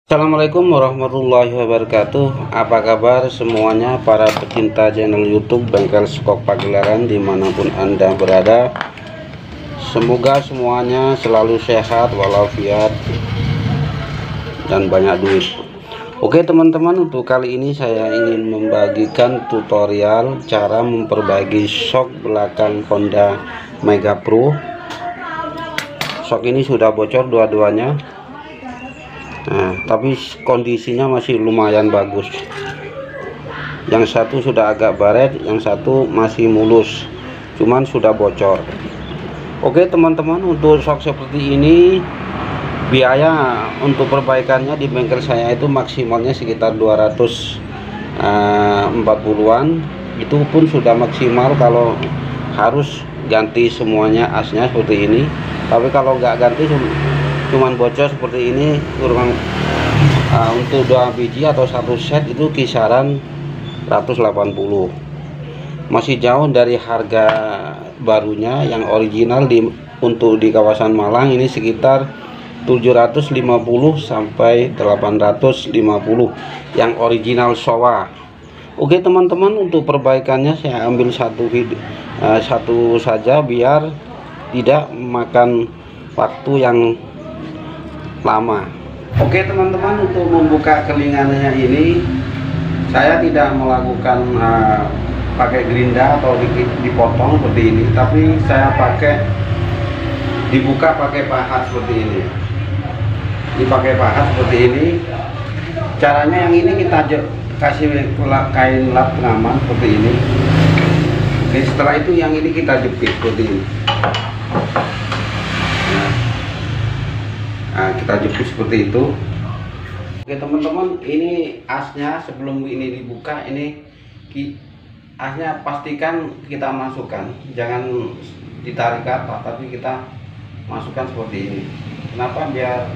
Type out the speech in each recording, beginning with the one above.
Assalamualaikum warahmatullahi wabarakatuh. Apa kabar semuanya para pecinta channel YouTube Bengkel Skok Pagelaran dimanapun Anda berada? Semoga semuanya selalu sehat walafiat dan banyak duit. Oke teman-teman, untuk kali ini saya ingin membagikan tutorial cara memperbaiki sok belakang Honda Mega Pro. Sok ini sudah bocor dua-duanya. Nah, tapi kondisinya masih lumayan bagus. Yang satu sudah agak baret, yang satu masih mulus, cuman sudah bocor. Oke teman-teman, untuk sok seperti ini biaya untuk perbaikannya di bengkel saya itu maksimalnya sekitar 240-an. Itu pun sudah maksimal kalau harus ganti semuanya asnya seperti ini. Tapi kalau nggak ganti cuman bocor seperti ini, kurang untuk 2 biji atau 1 set itu kisaran 180. Masih jauh dari harga barunya yang original untuk di kawasan Malang ini sekitar 750 sampai 850 yang original Showa. Oke teman-teman, untuk perbaikannya saya ambil satu saja biar tidak makan waktu yang lama. Oke teman-teman, untuk membuka kelingannya ini saya tidak melakukan pakai gerinda atau dipotong seperti ini, tapi saya dibuka pakai pahat seperti ini. Dipakai pahat seperti ini. Caranya yang ini kita kasih kain lap pengaman seperti ini. Oke, setelah itu yang ini kita jepit seperti ini. Nah, kita jepit seperti itu. Oke teman-teman, ini asnya sebelum ini dibuka, ini asnya pastikan kita masukkan, jangan ditarik ke atas, tapi kita masukkan seperti ini. Kenapa? Biar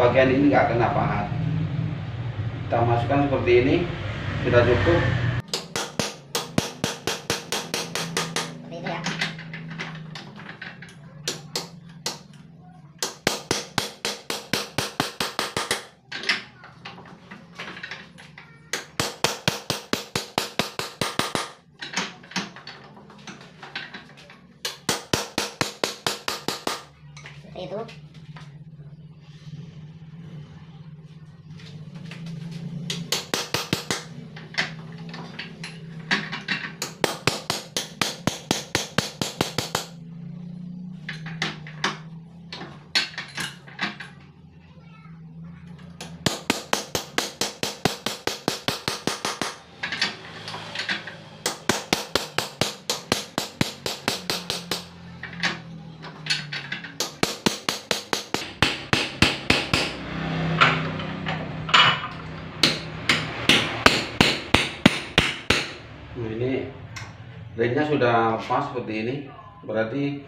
bagian ini nggak kena pahat. Kita masukkan seperti ini, sudah cukup. Itu ini ringnya sudah pas seperti ini, berarti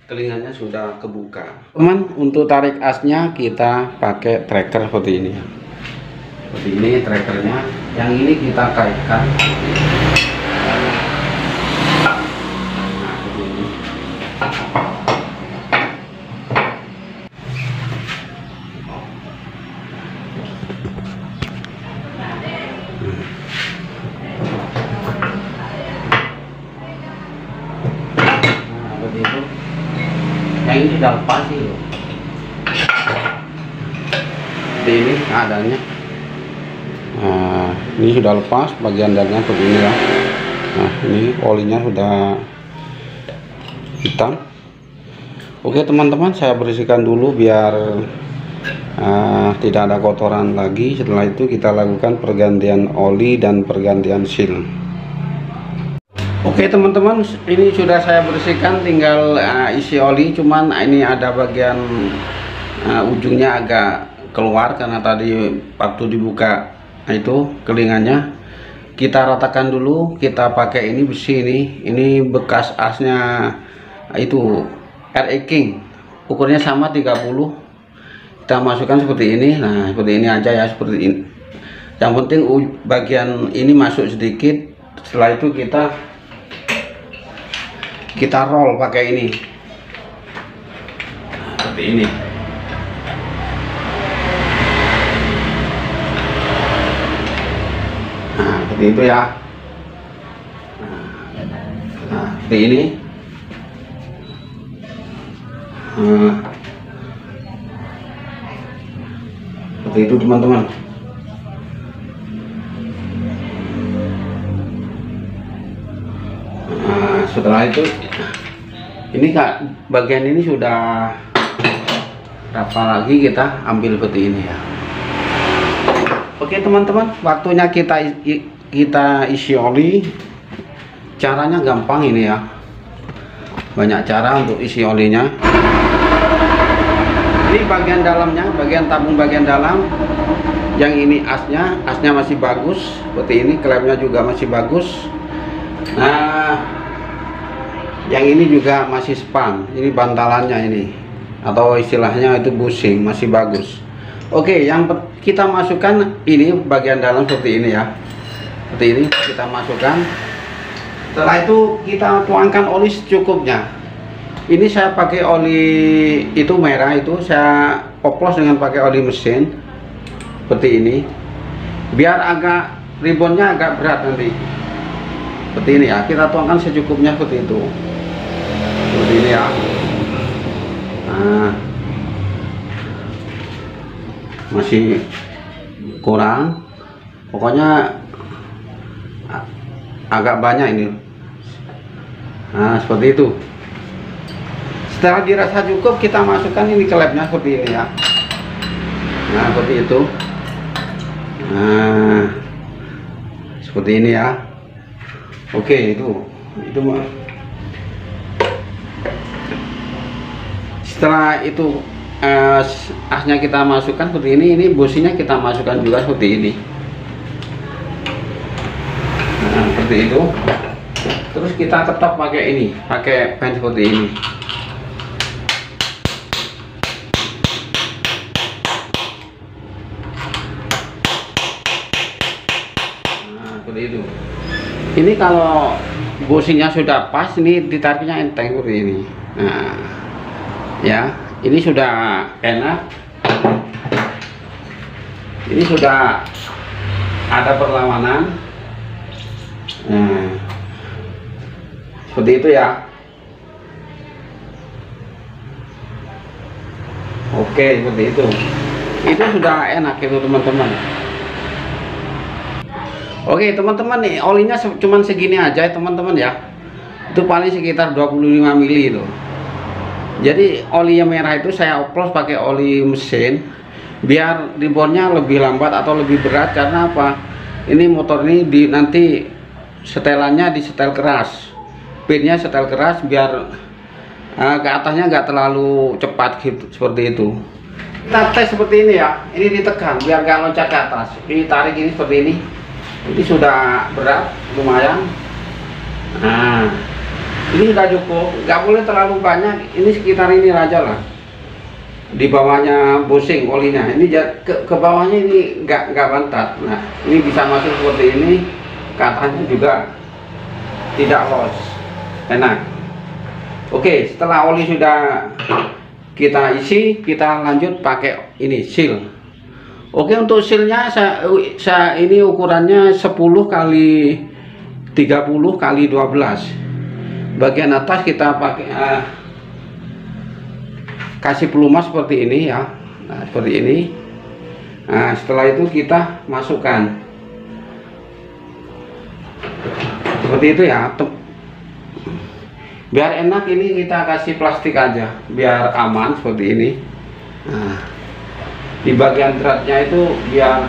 telinganya sudah kebuka. Teman, untuk tarik asnya kita pakai tracker seperti ini. Seperti ini trackernya. Yang ini kita kaitkan. Nah, seperti ini. Itu yang ini sudah lepas sih loh. Seperti ini keadaannya. Nah, ini sudah lepas bagian dalamnya seperti ini ya. Nah, ini olinya sudah hitam. Oke teman-teman, saya bersihkan dulu biar tidak ada kotoran lagi. Setelah itu kita lakukan pergantian oli dan pergantian seal. Oke teman-teman, ini sudah saya bersihkan, tinggal isi oli. Cuman ini ada bagian ujungnya agak keluar karena tadi waktu dibuka itu kelingannya. Kita ratakan dulu, kita pakai ini besi ini bekas asnya itu RE King, ukurnya sama 30. Kita masukkan seperti ini. Nah seperti ini aja ya, seperti ini. Yang penting bagian ini masuk sedikit. Setelah itu kita roll pakai ini seperti ini. seperti itu ya. Nah, seperti ini. Seperti itu teman-teman. Nah, setelah itu ini kak, bagian ini sudah rata lagi, kita ambil seperti ini ya. Oke teman-teman, waktunya kita isi oli. Caranya gampang ini ya, banyak cara untuk isi olinya. Ini bagian dalamnya, bagian tabung bagian dalam. Yang ini asnya masih bagus seperti ini, klemnya juga masih bagus. Nah, yang ini juga masih span, ini bantalannya ini, atau istilahnya itu bushing, masih bagus. Oke, yang kita masukkan ini bagian dalam seperti ini ya, seperti ini kita masukkan. Setelah itu kita tuangkan oli secukupnya. Ini saya pakai oli itu merah, itu saya oplos dengan pakai oli mesin seperti ini, biar agak ribonnya agak berat nanti. Seperti ini ya, kita tuangkan secukupnya seperti itu, seperti ini ya. Nah, masih kurang, pokoknya agak banyak ini. Nah, seperti itu. Setelah dirasa cukup, kita masukkan ini ke labnya seperti ini ya. Nah, seperti itu. Nah, seperti ini ya. Oke, itu setelah itu asnya kita masukkan seperti ini businya kita masukkan juga seperti ini. Nah, seperti itu. Terus kita ketok pakai ini, pakai pen seperti ini. Nah, seperti itu. Ini kalau businya sudah pas, ini ditariknya enteng seperti ini. Nah, ya, ini sudah enak. Ini sudah ada perlawanan. Nah, seperti itu ya. Oke, seperti itu. Itu sudah enak itu teman-teman. Oke teman-teman, nih olinya cuman segini aja teman-teman ya. Itu paling sekitar 25 mili itu. Jadi oli yang merah itu saya oplos pakai oli mesin, biar ribonnya lebih lambat atau lebih berat. Karena apa? Ini motor ini nanti setelannya di setel keras, pinnya setel keras, biar ke atasnya nggak terlalu cepat gitu, seperti itu. Kita tes seperti ini ya, ini ditekan biar nggak loncat ke atas. Ini tarik ini seperti ini. Ini sudah berat lumayan. Nah, ini sudah cukup, nggak boleh terlalu banyak. Ini sekitar ini aja lah, di bawahnya bushing olinya. Ini ke bawahnya ini nggak bantat. Nah, ini bisa masuk seperti ini, ke atasnya juga tidak los, enak. Oke, setelah oli sudah kita isi, kita lanjut pakai ini seal. Oke, untuk sealnya saya ini ukurannya 10 kali 30 kali 12. Bagian atas kita pakai kasih pelumas seperti ini ya. Nah, seperti ini. Nah, setelah itu kita masukkan seperti itu ya. Biar enak ini kita kasih plastik aja, biar aman seperti ini. Nah, di bagian beratnya itu biar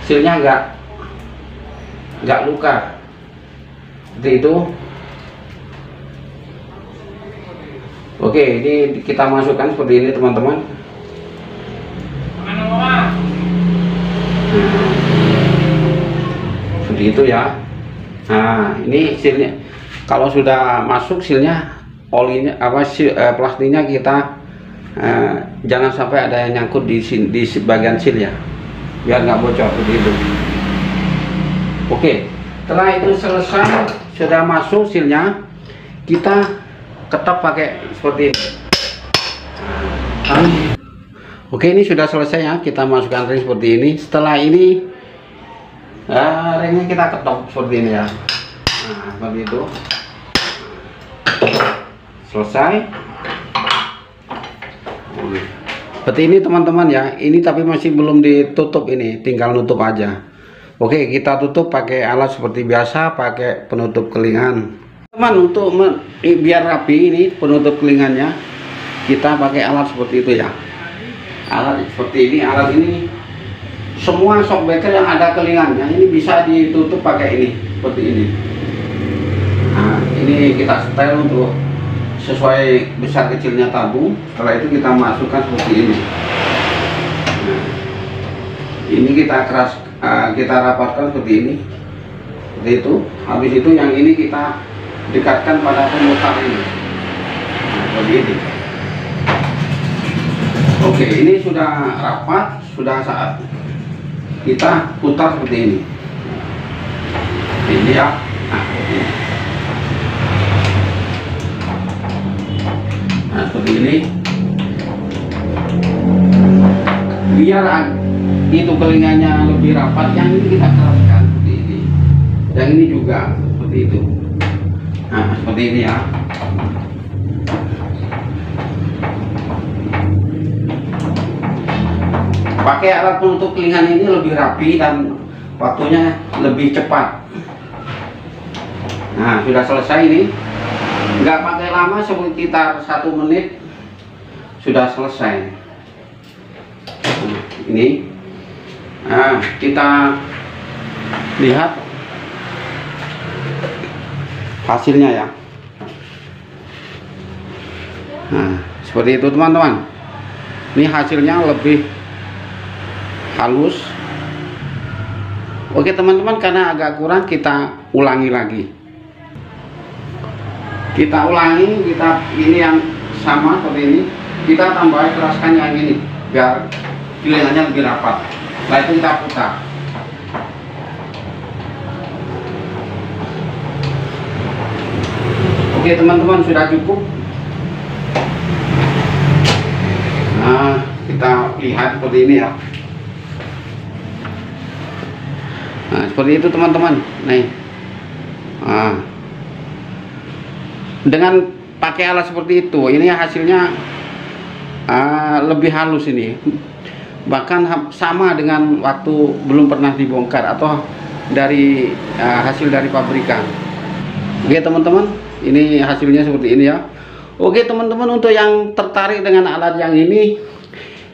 sealnya nggak luka, seperti itu. Oke, ini kita masukkan seperti ini teman-teman. Seperti itu ya. Nah, ini sealnya kalau sudah masuk sealnya, olinya plastiknya kita jangan sampai ada yang nyangkut di bagian seal ya, biar nggak bocor seperti itu. Oke, setelah itu selesai, sudah masuk sealnya, kita ketok pakai seperti ini. Oke, ini sudah selesai ya, kita masukkan ring seperti ini. Setelah ini Ringnya kita ketok seperti ini ya. Nah, seperti itu. Selesai. Seperti ini teman-teman ya. Ini tapi masih belum ditutup, ini tinggal nutup aja. Oke, kita tutup pakai alat seperti biasa, pakai penutup kelingan. Teman, untuk biar rapi ini penutup kelingannya, kita pakai alat seperti itu ya. Alat seperti ini, alat ini semua shockbreaker yang ada kelingannya ini bisa ditutup pakai ini, seperti ini. Nah, ini kita setel untuk sesuai besar kecilnya tabung. Setelah itu kita masukkan seperti ini. Nah, ini kita kita rapatkan seperti ini, seperti itu. Habis itu yang ini kita dekatkan pada pemutar ini. Nah, seperti ini. Oke, ini sudah rapat, sudah saat kita putar seperti ini. Ini ya. Nah, ini. Nah, seperti ini. Biar itu kelingannya lebih rapat, yang ini kita keraskan seperti ini. Yang ini juga seperti itu. Nah, seperti ini ya. Pakai alat penutup kelingan ini lebih rapi dan waktunya lebih cepat. Nah, sudah selesai ini. Nggak pakai lama, sekitar 1 menit sudah selesai. Nah, ini. Nah, kita lihat hasilnya ya. Nah, seperti itu teman-teman. Ini hasilnya lebih halus. Oke teman-teman, karena agak kurang kita ulangi lagi. Kita ulangi, ini yang sama seperti ini. Kita tambah keraskan yang ini biar kelingannya lebih rapat. Setelah itu kita putar. Oke teman-teman, sudah cukup. Nah, kita lihat seperti ini ya. Nah, seperti itu teman-teman. Nih. Nah, dengan pakai alat seperti itu, ini hasilnya lebih halus ini. Bahkan sama dengan waktu belum pernah dibongkar atau dari hasil dari pabrikan. Oke teman-teman, ini hasilnya seperti ini ya. Oke teman-teman, untuk yang tertarik dengan alat yang ini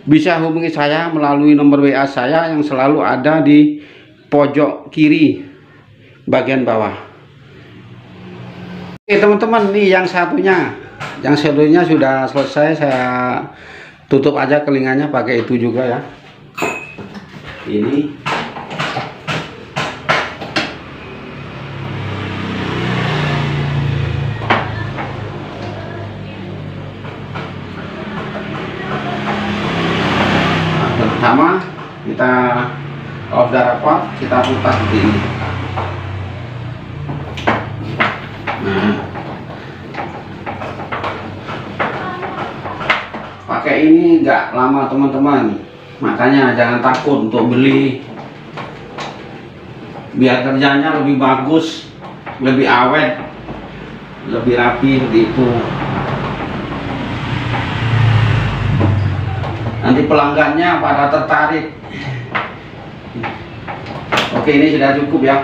bisa hubungi saya melalui nomor WA saya yang selalu ada di pojok kiri bagian bawah. Oke teman-teman, ini yang satunya sudah selesai. Saya tutup aja kelingannya pakai itu juga ya. Ini pertama kita, kalau sudah rapat, kita putar seperti ini. Nah, pakai ini nggak lama teman-teman, makanya jangan takut untuk beli. Biar kerjanya lebih bagus, lebih awet, lebih rapi seperti itu. Nanti pelanggannya pada tertarik. Oke, ini sudah cukup ya.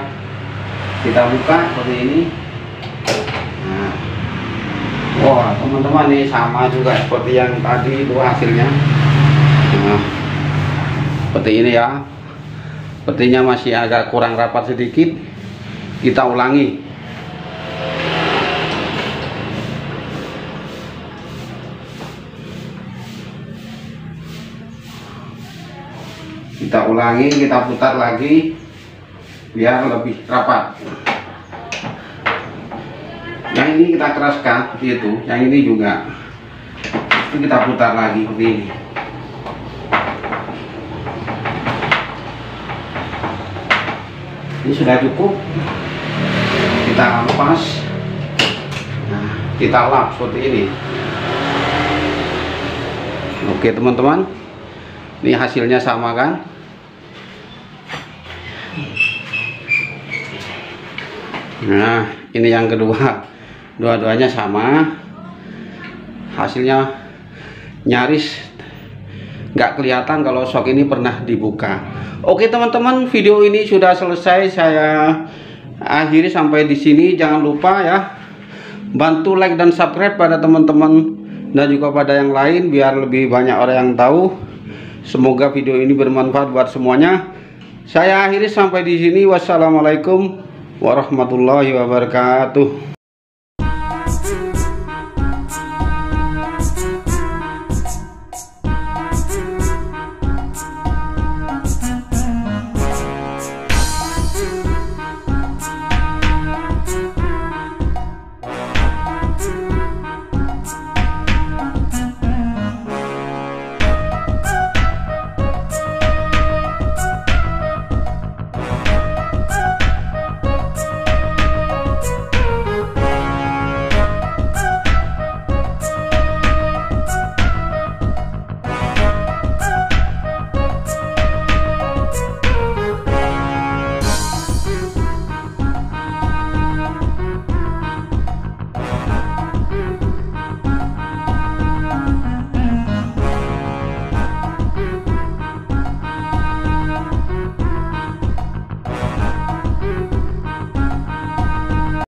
Kita buka seperti ini. Nah, wah teman-teman, ini sama juga seperti yang tadi itu hasilnya. Nah, seperti ini ya. Sepertinya masih agak kurang rapat sedikit. Kita ulangi. Kita ulangi, kita putar lagi biar lebih rapat. Yang ini kita keraskan seperti itu, yang ini juga. Itu kita putar lagi seperti ini. Ini sudah cukup. Kita lepas. Nah, kita lap seperti ini. Oke teman-teman, ini hasilnya sama kan? Nah, ini yang kedua, dua-duanya sama, hasilnya nyaris nggak kelihatan kalau shock ini pernah dibuka. Oke teman-teman, video ini sudah selesai, saya akhiri sampai di sini. Jangan lupa ya, bantu like dan subscribe pada teman-teman dan juga pada yang lain biar lebih banyak orang yang tahu. Semoga video ini bermanfaat buat semuanya. Saya akhiri sampai di sini. Wassalamualaikum warahmatullahi wabarakatuh.